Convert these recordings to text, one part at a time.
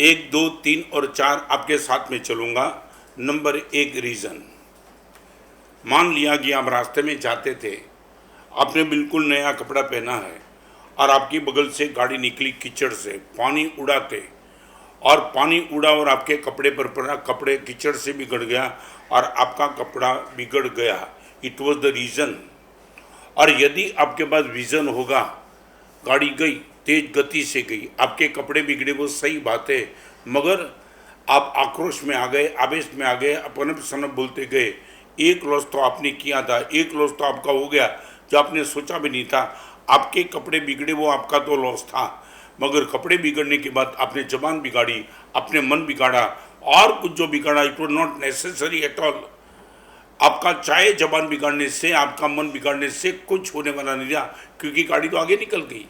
1, 2, 3 और 4 आपके साथ में चलूँगा। नंबर 1 रीज़न, मान लिया कि आप रास्ते में जाते थे, आपने बिल्कुल नया कपड़ा पहना है और आपकी बगल से गाड़ी निकली कीचड़ से, पानी उड़ाते, और पानी उड़ा और आपके कपड़े पर पड़ा, कपड़े कीचड़ से बिगड़ गया और आपका कपड़ा बिगड़ गया। It was the reason. और यदि आपके पास विज़न होगा, गाड़ी गई, तेज गति से गई, आपके कपड़े बिगड़े, वो सही बात है, मगर आप आक्रोश में आ गए, आवेश में आ गए, अपनप सनप बोलते गए। एक लॉस तो आपने किया था, एक लॉस तो आपका हो गया जो आपने सोचा भी नहीं था। आपके कपड़े बिगड़े, वो आपका तो लॉस था, मगर कपड़े बिगड़ने के बाद आपने जबान बिगाड़ी, अपने मन बिगाड़ा, और कुछ जो बिगाड़ा it was not necessary at all. आपका चाहे जबान बिगाड़ने से, आपका मन बिगाड़ने से कुछ होने वाला नहीं रहा, क्योंकि गाड़ी तो आगे निकल गई।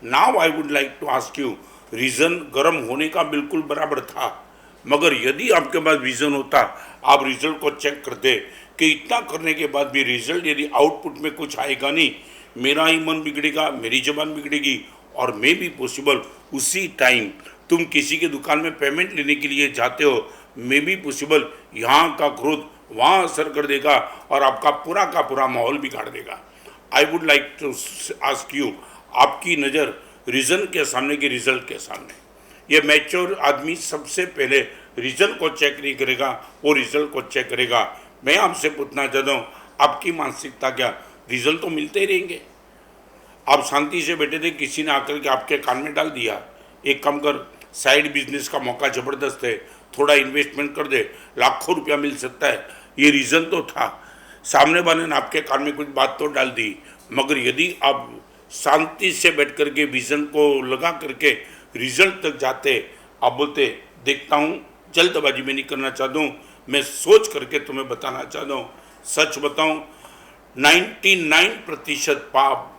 Now I would like to ask you, reason गर्म होने का बिल्कुल बराबर था, मगर यदि आपके पास विज़न होता, आप रिजल्ट को चेक करते कि इतना करने के बाद भी रिजल्ट यदि आउटपुट में कुछ आएगा नहीं, मेरा ही मन बिगड़ेगा, मेरी जबान बिगड़ेगी, और मे बी पॉसिबल उसी टाइम तुम किसी के दुकान में पेमेंट लेने के लिए जाते हो, मे बी पॉसिबल यहाँ का क्रोध वहाँ असर कर देगा और आपका पूरा का पूरा माहौल बिगाड़ देगा। I would like to ask you, आपकी नज़र रीज़न के सामने कि रिजल्ट के सामने? ये मैच्योर आदमी सबसे पहले रिजल्ट को चेक नहीं करेगा, वो रिजल्ट को चेक करेगा। मैं आपसे पूछना चाहता हूँ, आपकी मानसिकता क्या? रिजल्ट तो मिलते ही रहेंगे। आप शांति से बैठे थे, किसी ने आकर के आपके कान में डाल दिया, एक काम कर, साइड बिजनेस का मौका ज़बरदस्त है, थोड़ा इन्वेस्टमेंट कर दे, लाखों रुपया मिल सकता है, ये रीज़न तो था। सामने वाले ने आपके कान में कुछ बात तो डाल दी, मगर यदि आप शांति से बैठ करके विज़न को लगा करके रिजल्ट तक जाते, आप बोलते देखता हूँ, जल्दबाजी में नहीं करना चाहता हूँ, मैं सोच करके तुम्हें बताना चाहता हूँ। सच बताऊँ, 99% पाप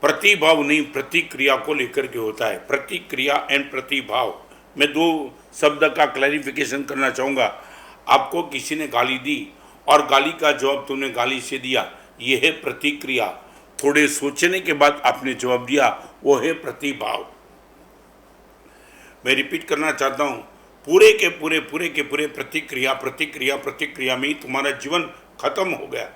प्रतिभाव नहीं, प्रतिक्रिया को लेकर के होता है। प्रतिक्रिया एंड प्रतिभाव, मैं दो शब्द का क्लैरिफिकेशन करना चाहूँगा। आपको किसी ने गाली दी और गाली का जवाब तुमने गाली से दिया, ये है प्रतिक्रिया। थोड़े सोचने के बाद आपने जवाब दिया, वो है प्रतिभाव। मैं रिपीट करना चाहता हूँ, पूरे के पूरे प्रतिक्रिया प्रतिक्रिया प्रतिक्रिया में ही तुम्हारा जीवन खत्म हो गया।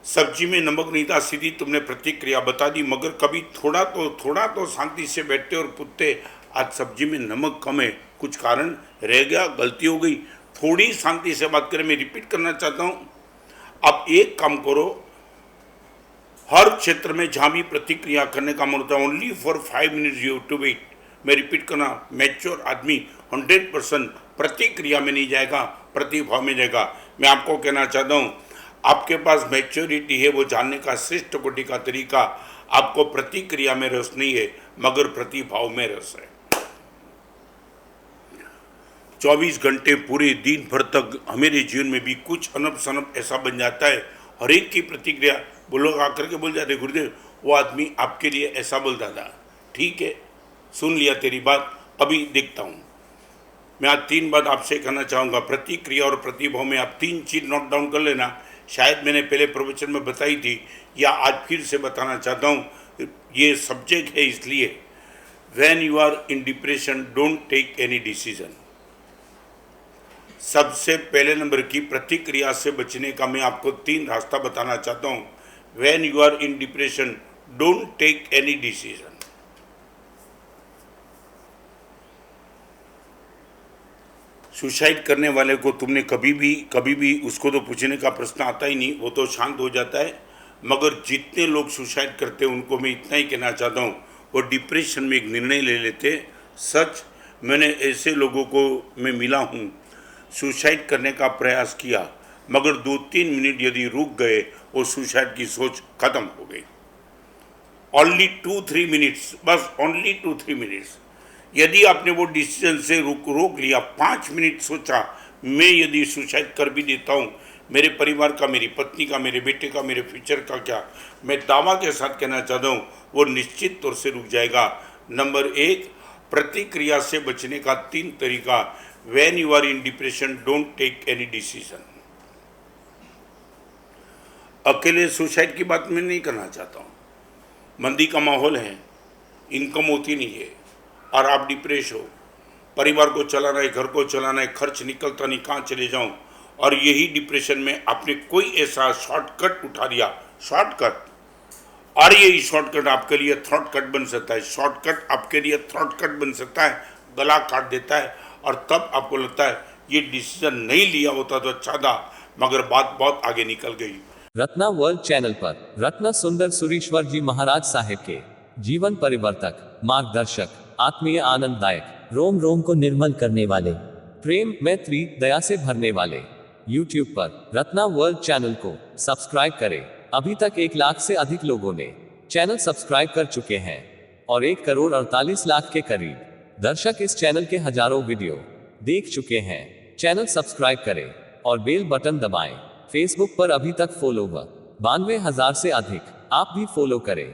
सब्जी में नमक नहीं था, सीधी तुमने प्रतिक्रिया बता दी, मगर कभी थोड़ा तो शांति से बैठते और पूछते, आज सब्जी में नमक कम है, कुछ कारण रह गया, गलती हो गई, थोड़ी शांति से बात करें। मैं रिपीट करना चाहता हूँ, आप एक काम करो, हर क्षेत्र में जहाँ भी प्रतिक्रिया करने का मन होता है, only for 5 minutes you to wait. मैं रिपीट करना, मैच्योर आदमी 100% प्रतिक्रिया में नहीं जाएगा, प्रतिभाव में जाएगा। मैं आपको कहना चाहता हूँ, आपके पास मैच्योरिटी है, वो जानने का श्रेष्ठ कोटि का तरीका, आपको प्रतिक्रिया में रस नहीं है, मगर प्रतिभाव में रस है। 24 घंटे पूरे दिन भर तक हमारे जीवन में भी कुछ अनप सनप ऐसा बन जाता है, हर एक की प्रतिक्रिया, वो लोग आकर के बोल जाते, गुरुदेव वो आदमी आपके लिए ऐसा बोलता था, ठीक है सुन लिया तेरी बात, अभी देखता हूँ। मैं आज 3 बात आपसे कहना चाहूँगा। प्रतिक्रिया और प्रतिभाव में आप 3 चीज़ नोट डाउन कर लेना। शायद मैंने पहले प्रवचन में बताई थी, या आज फिर से बताना चाहता हूँ, ये सब्जेक्ट है इसलिए। When you are in depression, don't take any decision. सबसे पहले नंबर की प्रतिक्रिया से बचने का मैं आपको 3 रास्ता बताना चाहता हूँ। When you are in depression, don't take any decision. Suicide करने वाले को तुमने कभी भी उसको तो पूछने का प्रश्न आता ही नहीं, वो तो शांत हो जाता है। मगर जितने लोग सुसाइड करते हैं उनको मैं इतना ही कहना चाहता हूँ, वो डिप्रेशन में एक निर्णय ले लेते। सच, मैंने ऐसे लोगों को मैं मिला हूँ, सुसाइड करने का प्रयास किया, मगर 2-3 मिनट यदि रुक गए, वो सुसाइड की सोच खत्म हो गई। ओनली 2-3 मिनट्स, बस ओनली 2-3 मिनट्स। यदि आपने वो डिसीजन से रोक लिया, 5 मिनट सोचा, मैं यदि सुसाइड कर भी देता हूँ, मेरे परिवार का, मेरी पत्नी का, मेरे बेटे का, मेरे फ्यूचर का क्या, मैं दावा के साथ कहना चाहता हूँ, वो निश्चित तौर से रुक जाएगा। नंबर 1, प्रतिक्रिया से बचने का 3 तरीका। When you are in depression, don't take any decision. अकेले सुसाइड की बात मैं नहीं करना चाहता हूँ। मंदी का माहौल है, इनकम होती नहीं है, और आप डिप्रेस हो, परिवार को चलाना है, घर को चलाना है, खर्च निकलता नहीं, कहाँ चले जाऊं, और यही डिप्रेशन में आपने कोई ऐसा शॉर्टकट उठा लिया, शॉर्टकट, और यही शॉर्टकट आपके लिए थ्रॉट कट बन सकता है, शॉर्टकट आपके लिए थ्रॉट कट बन सकता है, गला काट देता है, और तब आपको लगता है ये डिसीजन नहीं लिया होता तो अच्छा था, मगर बात बहुत आगे निकल गई। रत्ना वर्ल्ड चैनल पर रत्ना सुंदर सुरीश्वर जी महाराज साहेब के जीवन परिवर्तक, मार्गदर्शक, आत्मीय आनंददायक, रोम रोम को निर्मल करने वाले, प्रेम, मैत्री, दया से भरने वाले YouTube पर रत्ना वर्ल्ड चैनल को सब्सक्राइब करें। अभी तक 1 लाख से अधिक लोगों ने चैनल सब्सक्राइब कर चुके हैं और 1,48,00,000 के करीब दर्शक इस चैनल के हजारों वीडियो देख चुके हैं। चैनल सब्सक्राइब करें और बेल बटन दबाएं। फेसबुक पर अभी तक फॉलोवर 92,000 से अधिक, आप भी फॉलो करें।